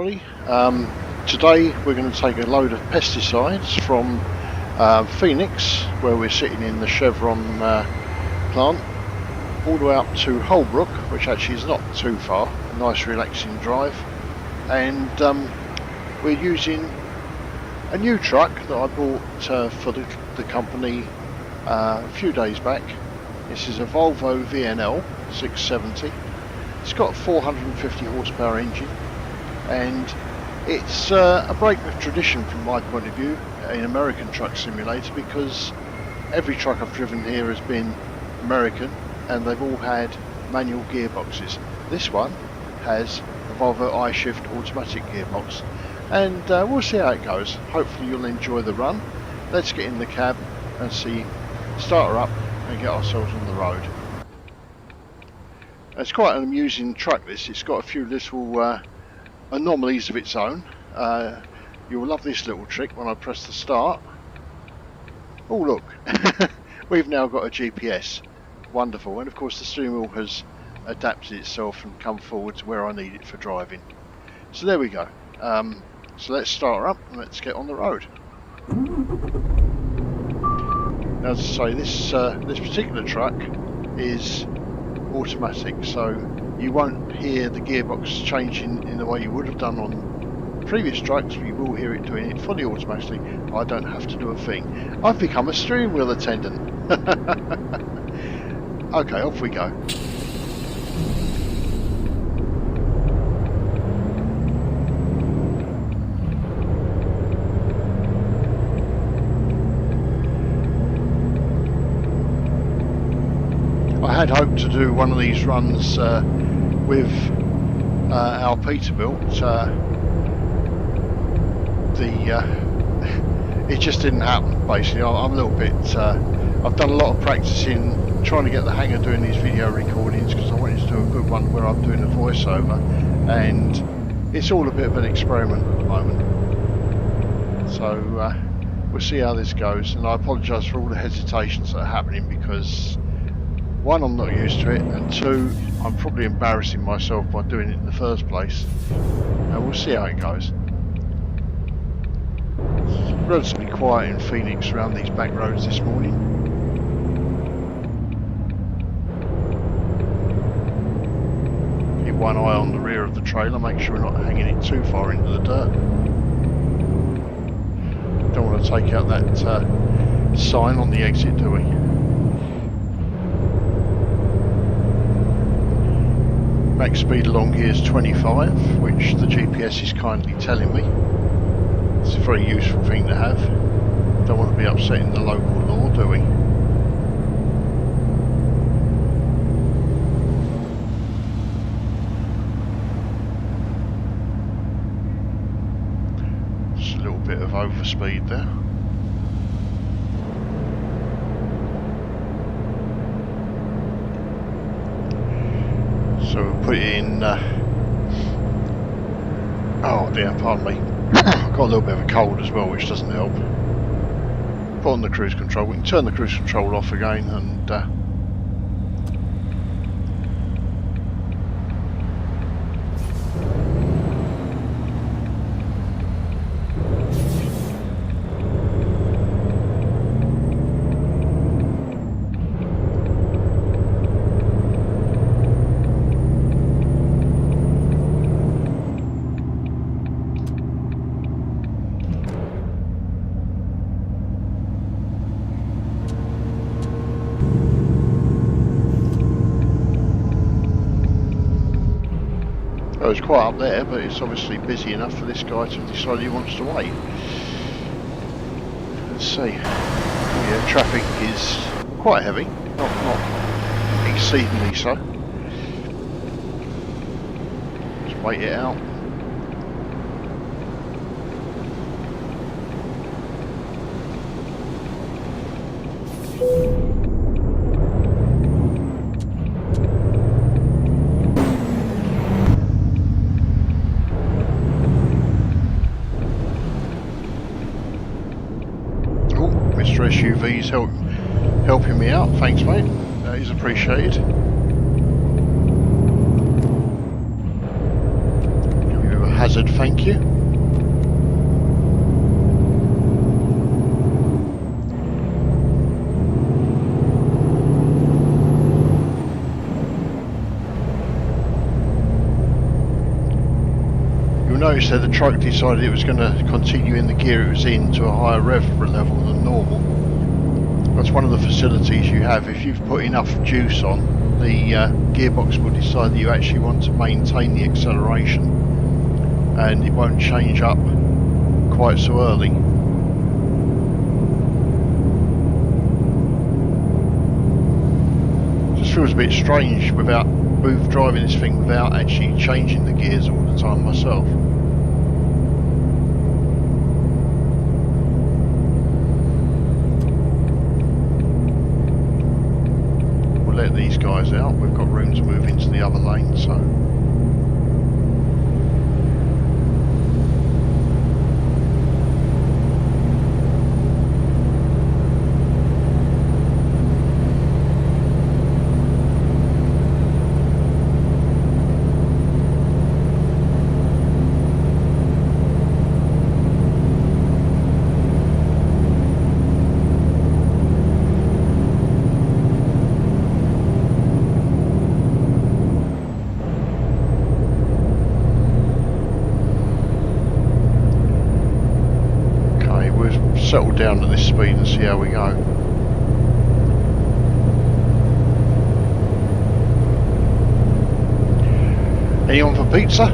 everybody. Today we're going to take a load of pesticides from Phoenix, where we're sitting in the Chevron plant, all the way up to Holbrook, which actually is not too far, a nice relaxing drive. And we're using a new truck that I bought for the company a few days back. This is a Volvo VNL 670. It's got a 450 horsepower engine, and it's a break with tradition from my point of view in American Truck Simulator, because every truck I've driven here has been American and they've all had manual gearboxes. This one has a Volvo I-Shift automatic gearbox, and we'll see how it goes. Hopefully you'll enjoy the run. Let's get in the cab and start her up and get ourselves on the road. It's quite an amusing truck, this. It's got a few little anomalies of its own. You'll love this little trick when I press the start. Oh look, we've now got a GPS. Wonderful. And of course the steering wheel has adapted itself and come forward to where I need it for driving. So there we go. So let's start her up and let's get on the road. Now, as I say, this particular truck is automatic, so you won't hear the gearbox changing in the way you would have done on previous trucks, but you will hear it doing it fully automatically. I don't have to do a thing. I've become a steering wheel attendant. Okay, off we go. I had hoped to do one of these runs with our Peterbilt. It just didn't happen, basically. I'm a little bit... I've done a lot of practicing trying to get the hang of doing these video recordings, because I wanted to do a good one where I'm doing a voiceover, and it's all a bit of an experiment at the moment. So we'll see how this goes, and I apologise for all the hesitations that are happening, because one, I'm not used to it, and two, I'm probably embarrassing myself by doing it in the first place. And we'll see how it goes. It's relatively quiet in Phoenix around these back roads this morning. Keep one eye on the rear of the trailer, make sure we're not hanging it too far into the dirt. Don't want to take out that sign on the exit, do we? Max speed along here is 25, which the GPS is kindly telling me. It's a very useful thing to have. Don't want to be upsetting the local law, do we? Just a little bit of overspeed there. So we'll put it in, oh dear, pardon me, I've got a little bit of a cold as well, which doesn't help. Put on the cruise control. We can turn the cruise control off again, and well, it's quite up there, but it's obviously busy enough for this guy to decide he wants to wait. Let's see. Yeah, traffic is quite heavy, not exceedingly so. Just wait it out. SUVs helping me out, thanks mate, that is appreciated. Give you a hazard, thank you. You'll notice that the truck decided it was going to continue in the gear it was in to a higher rev level than normal. That's one of the facilities you have. If you've put enough juice on, the gearbox will decide that you actually want to maintain the acceleration and it won't change up quite so early. Just feels a bit strange without driving this thing without actually changing the gears all the time myself. We'll let these guys out. We've got room to move into the other lane, so settle down to this speed and see how we go. Anyone for pizza?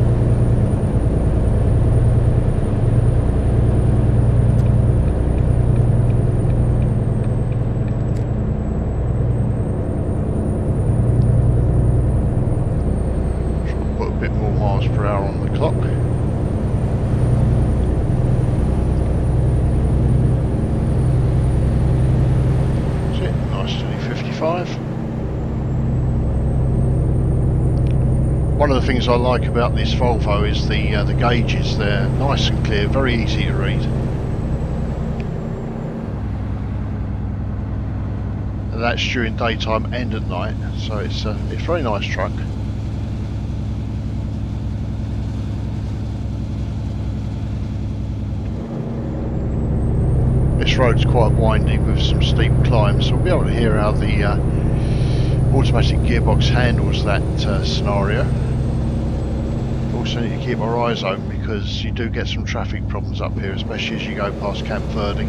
Try to put a bit more miles per hour on the clock. One of the things I like about this Volvo is the gauges. They're nice and clear, very easy to read. And that's during daytime and at night, so it's a very nice truck. This road's quite windy with some steep climbs, so we'll be able to hear how the automatic gearbox handles that scenario. Also need to keep our eyes open because you do get some traffic problems up here, especially as you go past Camp Verde.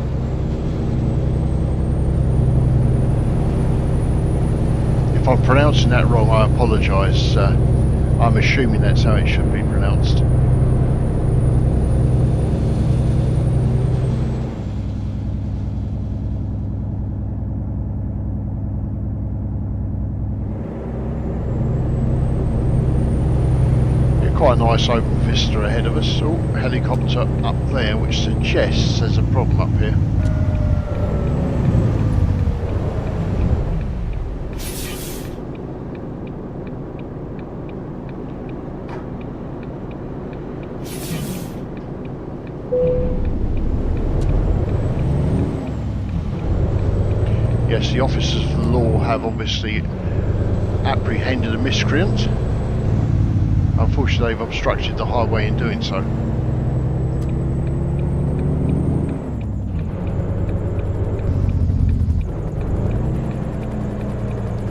If I'm pronouncing that wrong, I apologise. I'm assuming that's how it should be pronounced. Quite a nice open vista ahead of us. Oh, helicopter up there, which suggests there's a problem up here. Yes, the officers of the law have obviously apprehended a miscreant. Unfortunately, they've obstructed the highway in doing so.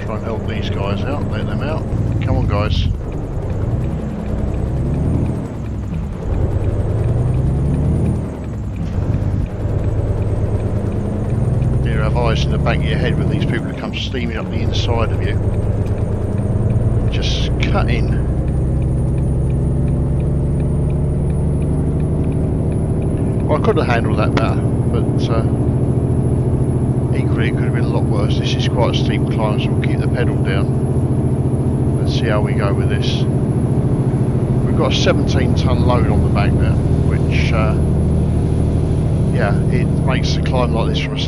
Try and help these guys out, let them out. Come on, guys. You have eyes in the back of your head when these people who come steaming up the inside of you. Just cut in. Well, I could have handled that better, but equally it could have been a lot worse. This is quite a steep climb, so we'll keep the pedal down. Let's see how we go with this. We've got a 17-ton load on the back there, which, yeah, it makes the climb like this from a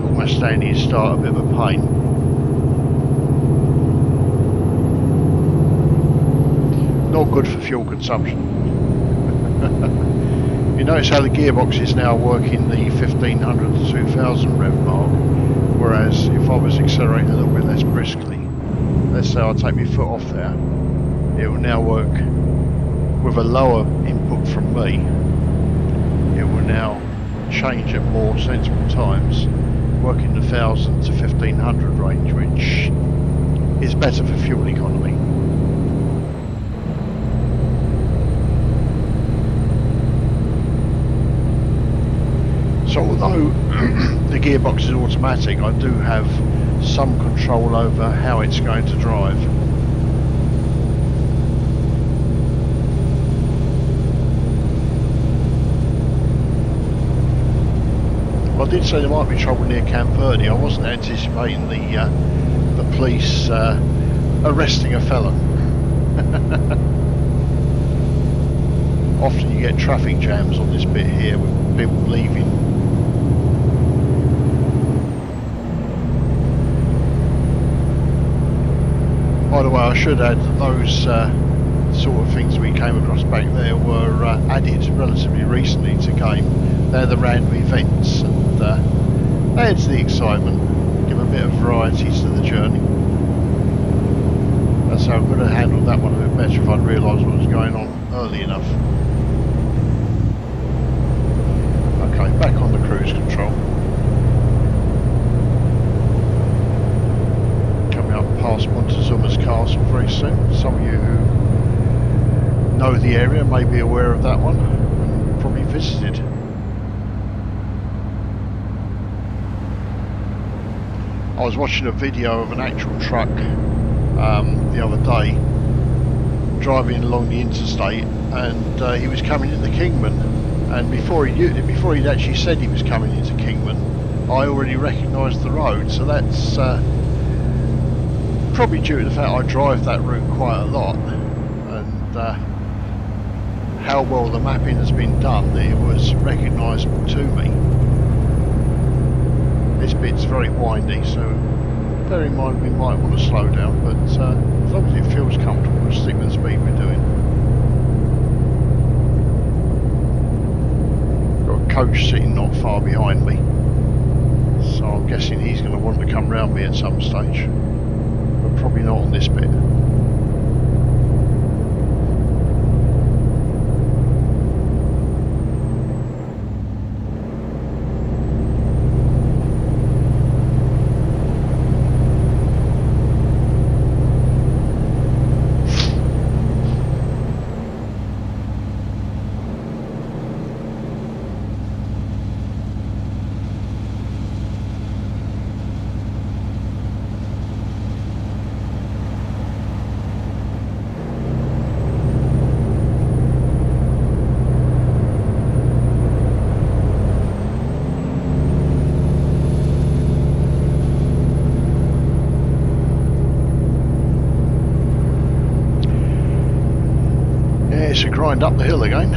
almost standing start a bit of a pain. Not good for fuel consumption. You notice how the gearbox is now working the 1500 to 2000 rev mark, whereas if I was accelerating a little bit less briskly, let's say I take my foot off there, it will now work with a lower input from me, it will now change at more sensible times, working the 1000 to 1500 range, which is better for fuel economy. So although the gearbox is automatic, I do have some control over how it's going to drive. I did say there might be trouble near Camp Verde. I wasn't anticipating the police arresting a felon. Often you get traffic jams on this bit here with people leaving. By the way, I should add that those sort of things we came across back there were added relatively recently to game. They're the random events, and they add to the excitement, give a bit of variety to the journey. So I could have handled that one a bit better if I'd realised what was going on early enough. Okay, back on the cruise control. Coming up past Montezuma's castle very soon. Some of you who know the area may be aware of that one and probably visited. I was watching a video of an actual truck the other day driving along the interstate, and he was coming into Kingman, and before he'd actually said he was coming into Kingman, I already recognised the road. So that's probably due to the fact I drive that route quite a lot, and how well the mapping has been done, that it was recognisable to me. This bit's very windy, so bear in mind we might want to slow down, but as long as it feels comfortable, we'll stick with the speed we're doing. Got a coach sitting not far behind me, so I'm guessing he's going to want to come round me at some stage, but probably not on this bit. It's a grind up the hill again,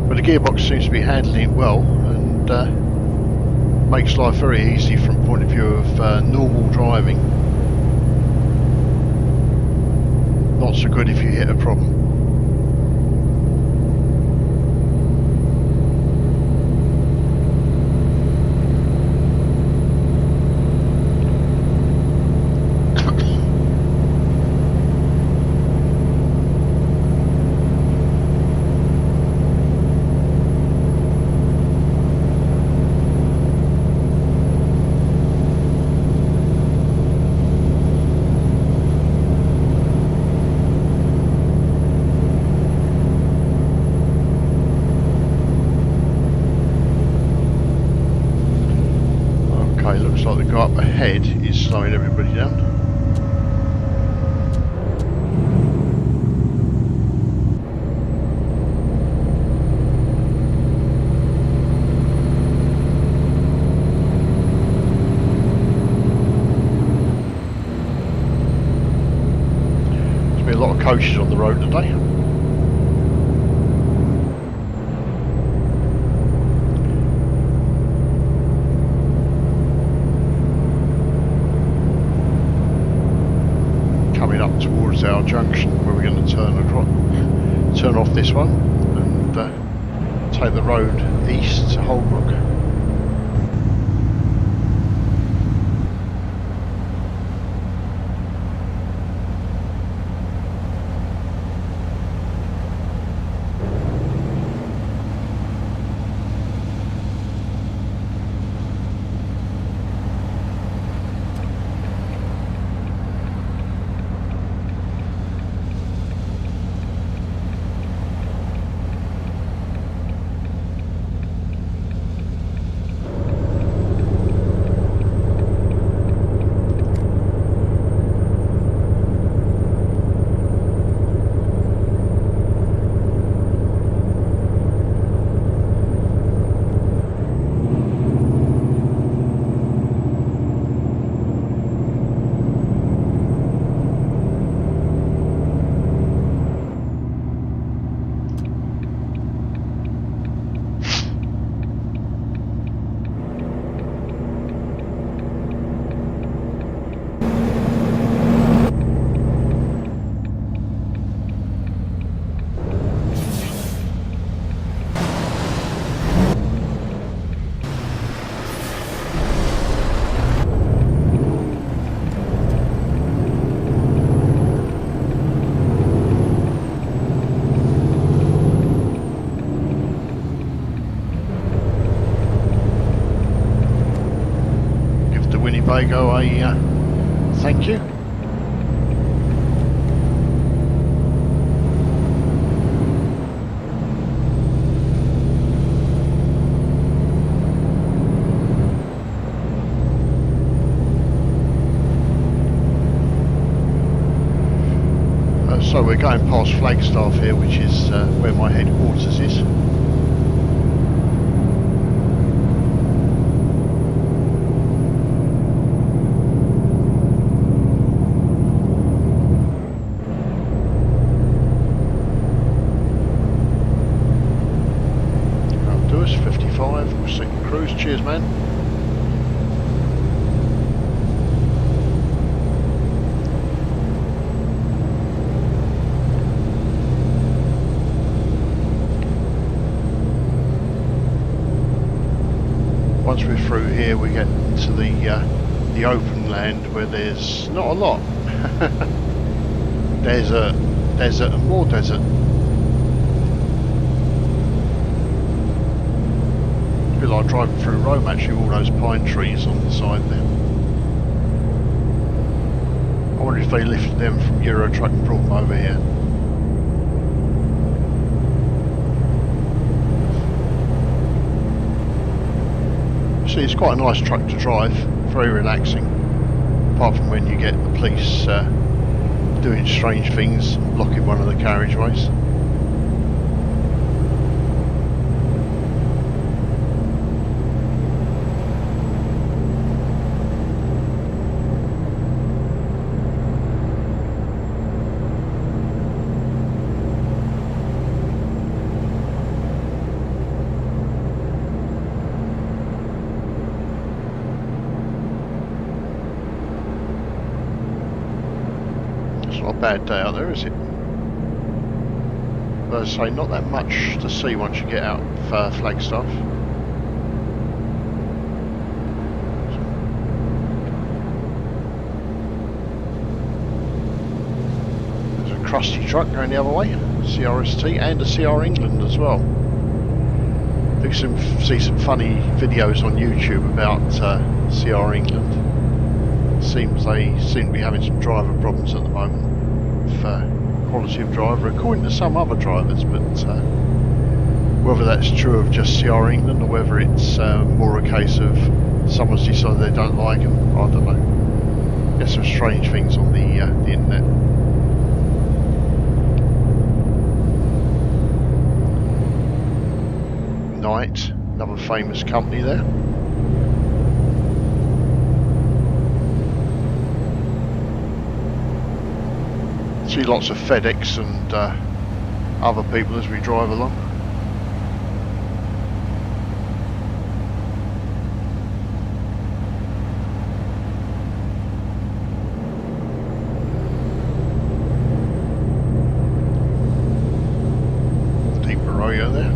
but the gearbox seems to be handling it well, and makes life very easy from the point of view of normal driving. Not so good if you hit a problem. Looks like the guy up ahead is slowing everybody down. There's been a lot of coaches on the road today. Towards our junction, where we're going to turn off this one and take the road east to Holbrook. Diego a thank you. So we're going past Flagstaff here, which is where my headquarters is. That'll do us, 55, we'll second cruise, cheers man. Once we're through here, we get into the open land where there's not a lot. Desert, desert and more desert. A bit like driving through Rome actually, all those pine trees on the side there. I wonder if they lifted them from Euro Truck and brought them over here. It's quite a nice truck to drive, very relaxing, apart from when you get the police doing strange things, blocking one of the carriageways. Bad day out there, is it? But as I say, not that much to see once you get out of Flagstaff. There's a crusty truck going the other way, CRST, and a CR England as well. I see some funny videos on YouTube about CR England. Seems they seem to be having some driver problems at the moment. Quality of driver according to some other drivers, but whether that's true of just CR England or whether it's more a case of someone's decided they don't like them, I don't know. There's some strange things on the internet. Knight, another famous company there. See lots of FedEx and other people as we drive along. Deep Arroyo there.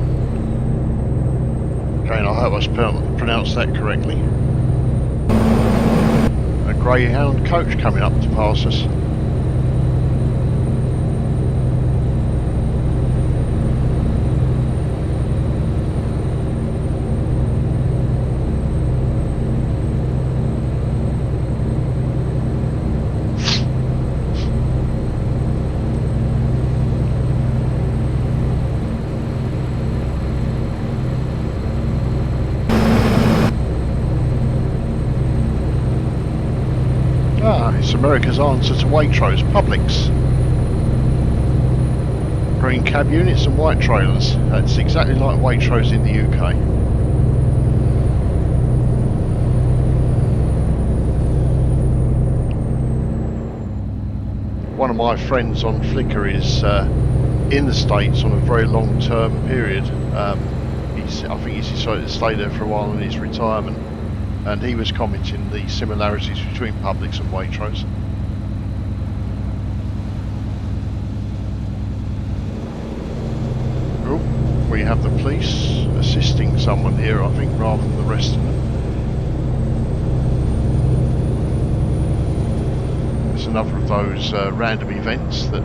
Again, I hope I pronounced that correctly. A Greyhound coach coming up to pass us. It's America's answer to Waitrose, Publix. Green cab units and white trailers. That's exactly like Waitrose in the UK. One of my friends on Flickr is in the States on a very long-term period. I think he's decided to stay there for a while in his retirement. And he was commenting the similarities between Publix and Waitrose. Oh, we have the police assisting someone here, I think, rather than the rest of them. It's another of those random events that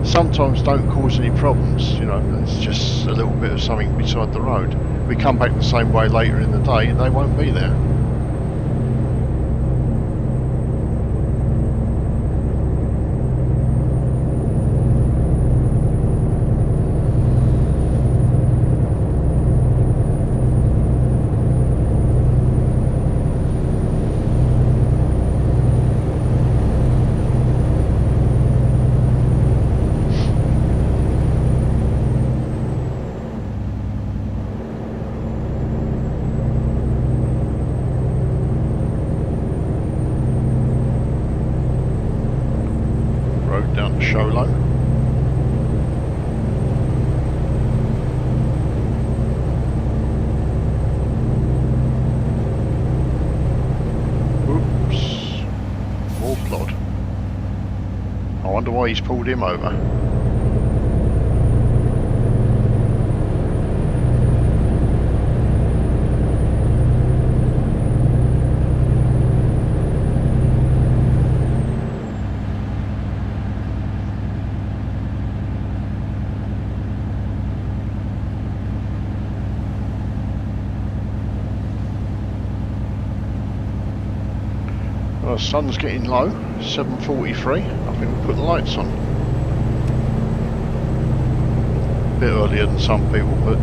sometimes don't cause any problems, you know, it's just a little bit of something beside the road. We come back the same way later in the day and they won't be there. road down to Sholo. Oops, more plod. I wonder why he's pulled him over. The sun's getting low, 7:43. I think we'll put the lights on. A bit earlier than some people, but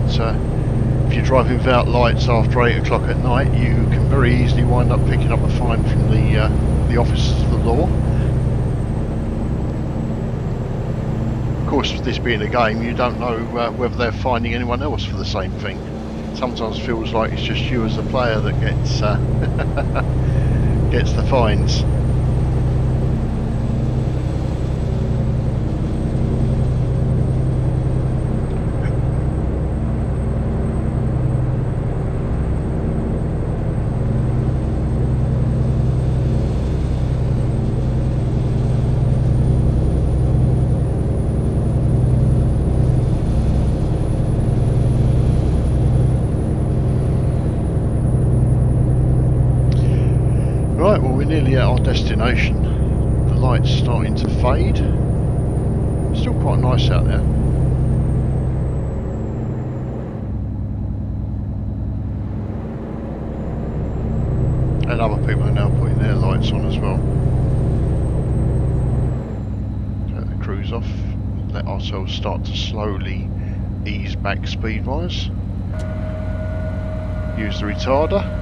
if you're driving without lights after 8 o'clock at night, you can very easily wind up picking up a fine from the officers of the law. Of course, with this being a game, you don't know whether they're finding anyone else for the same thing. Sometimes it feels like it's just you as the player that gets gets the fines. Right, well, we're nearly at our destination. The light's starting to fade. Still quite nice out there. And other people are now putting their lights on as well. Take the cruise off. Let ourselves start to slowly ease back speed-wise. Use the retarder.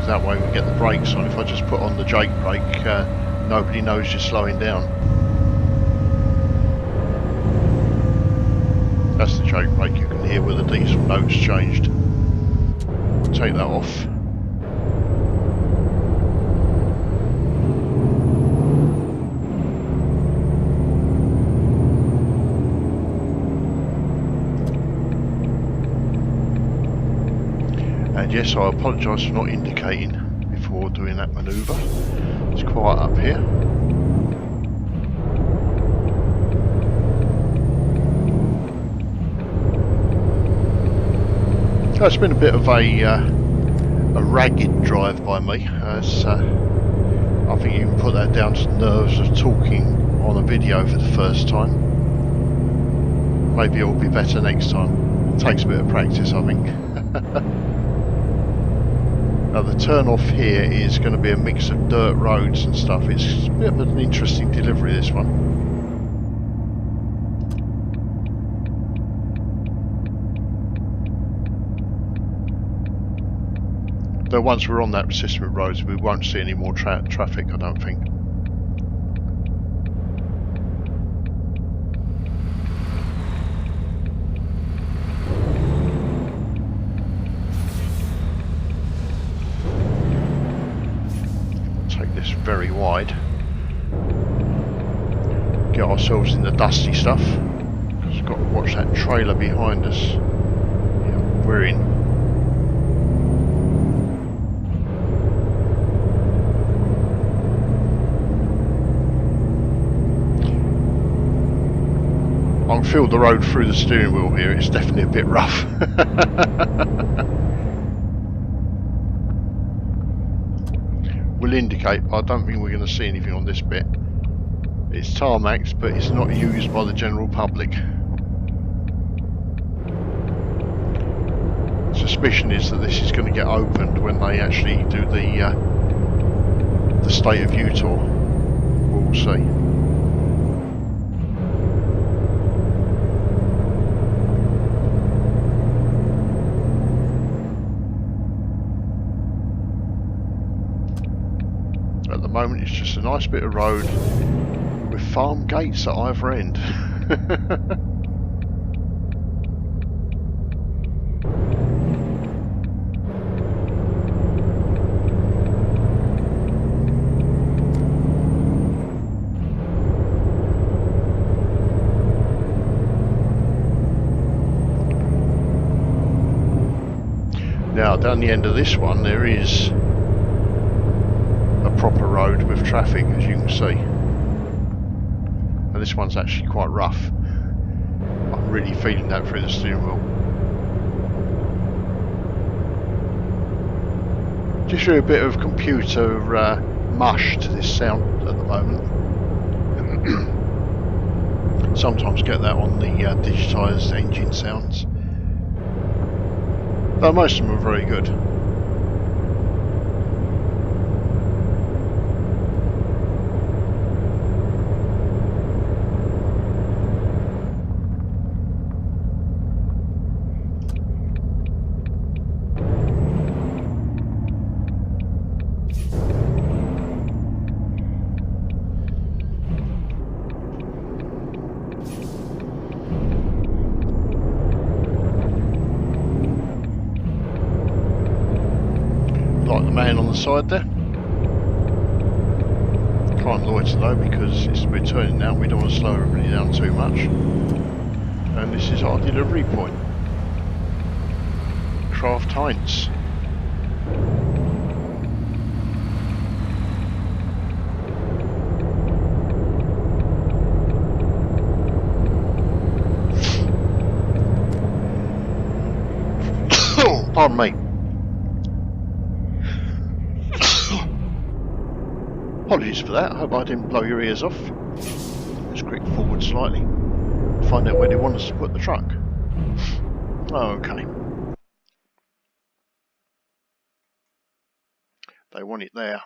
That way we get the brakes on. If I just put on the Jake brake, nobody knows you're slowing down. That's the Jake brake. You can hear where the diesel note's changed. Take that off. And yes, I apologise for not indicating before doing that manoeuvre. It's quiet up here. It's been a bit of a ragged drive by me. As I think you can put that down to nerves of talking on a video for the first time. Maybe it'll be better next time. It takes a bit of practice, I think. Now the turn off here is going to be a mix of dirt roads and stuff. It's a bit of an interesting delivery, this one. Though once we're on that system of roads, we won't see any more traffic, I don't think. Very wide. Get ourselves in the dusty stuff. Just got to watch that trailer behind us. Yeah, we're in. I can feel the road through the steering wheel here. It's definitely a bit rough. Will indicate, but I don't think we're going to see anything on this bit. It's tarmacked, but it's not used by the general public. Suspicion is that this is going to get opened when they actually do the State of Utah. We'll see. At the moment it's just a nice bit of road with farm gates at either end. down the end of this one there is a proper road with traffic, as you can see. And this one's actually quite rough. I'm really feeling that through the steering wheel. Gives you a bit of computer mush to this sound at the moment. Sometimes get that on the digitised engine sounds. But most of them are very good. Like the man on the side there. Can't loiter though because we're turning now, we don't want to slow everybody down too much. And this is our delivery point. Kraft Heinz. Pardon me. Apologies for that, I hope I didn't blow your ears off. Let's click forward slightly. Find out where they want us to put the truck. Okay. They want it there.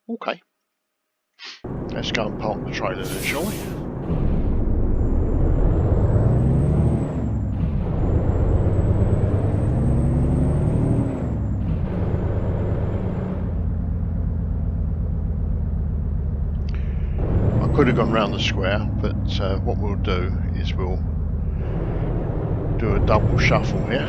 Okay. Let's go and park the trailer then, shall we? Could have gone round the square, but what we'll do is we'll do a double shuffle here.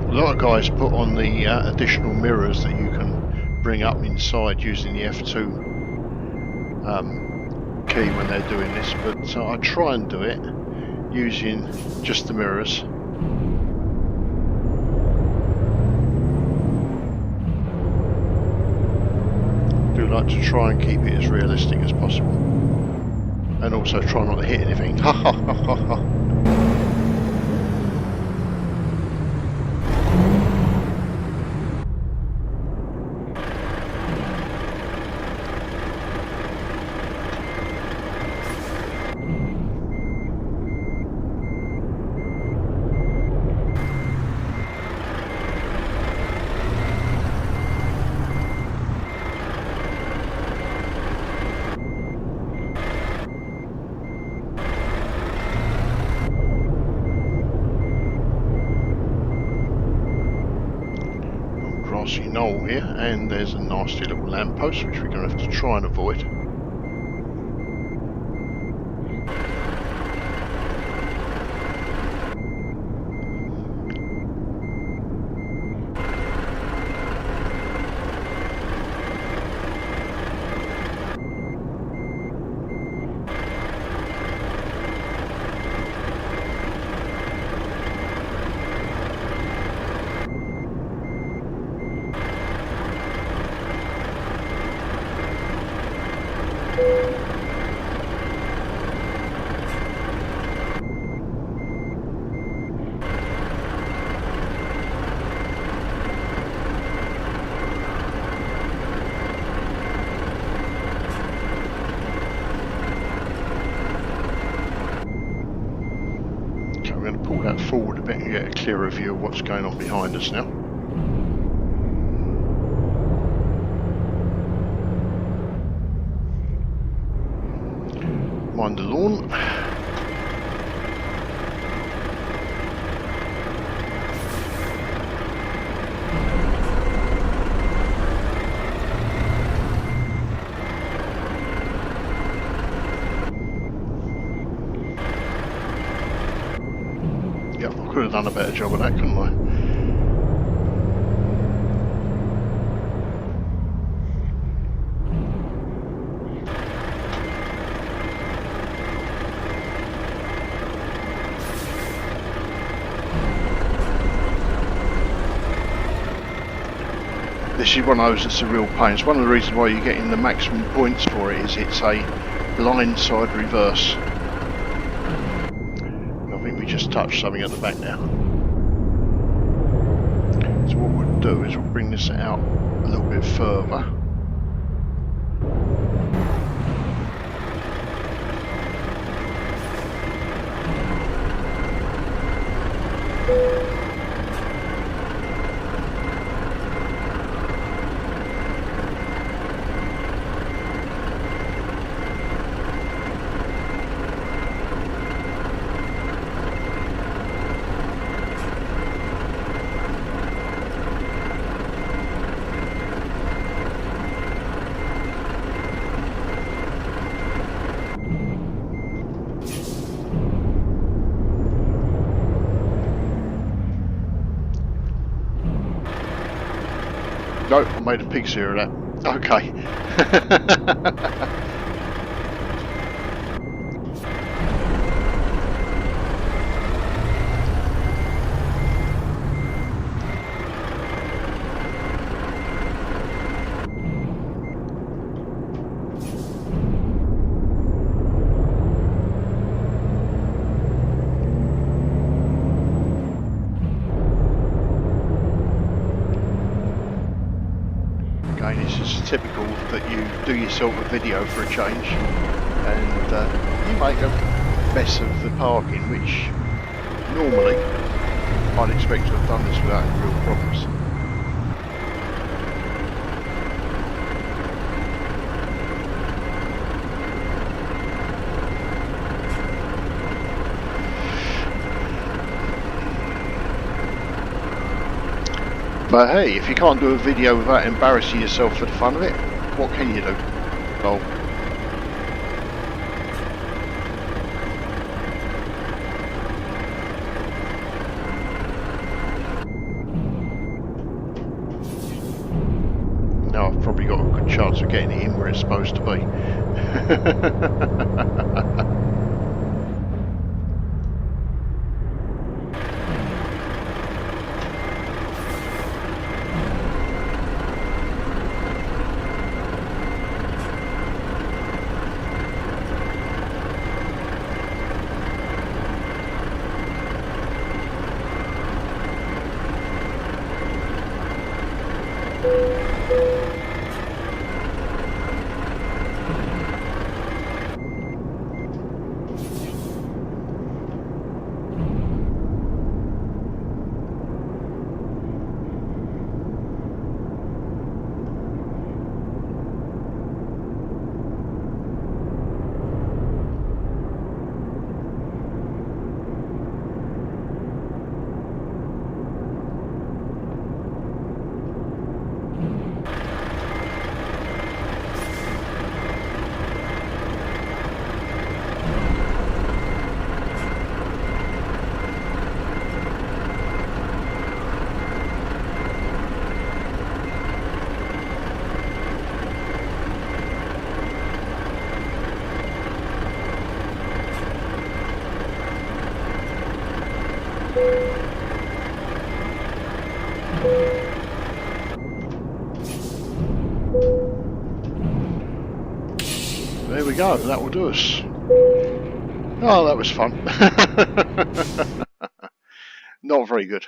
A lot of guys put on the additional mirrors that you can bring up inside using the F2 key when they're doing this, but I try and do it using just the mirrors. I do like to try and keep it as realistic as possible, and also try not to hit anything. Ha ha ha ha ha. Grassy knoll here, and there's a nasty little lamppost which we're going to have to try and avoid. forward a bit and get a clearer view of what's going on behind us now. Mind the lawn. Yep, I could have done a better job of that, couldn't I? This is one of those that's a real pain. It's one of the reasons why you're getting the maximum points for it, is it's a blindside reverse. I think we just touched something at the back now. So what we'll do is we'll bring this out a little bit further. No, I made a pig's ear of that. Okay. Again, it's just typical that you do yourself a video for a change and you make a mess of the parking, which normally I'd expect to have done this without any real problems. But hey, if you can't do a video without embarrassing yourself for the fun of it, what can you do? Oh. Now I've probably got a good chance of getting it in where it's supposed to be. There we go, that will do us. Oh, that was fun. Not very good,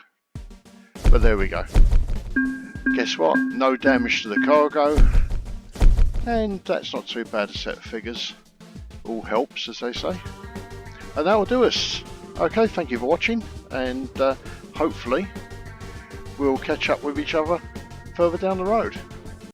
but there we go. Guess what? No damage to the cargo, and that's not too bad a set of figures. All helps, as they say. And that will do us. Okay, thank you for watching, and hopefully we'll catch up with each other further down the road.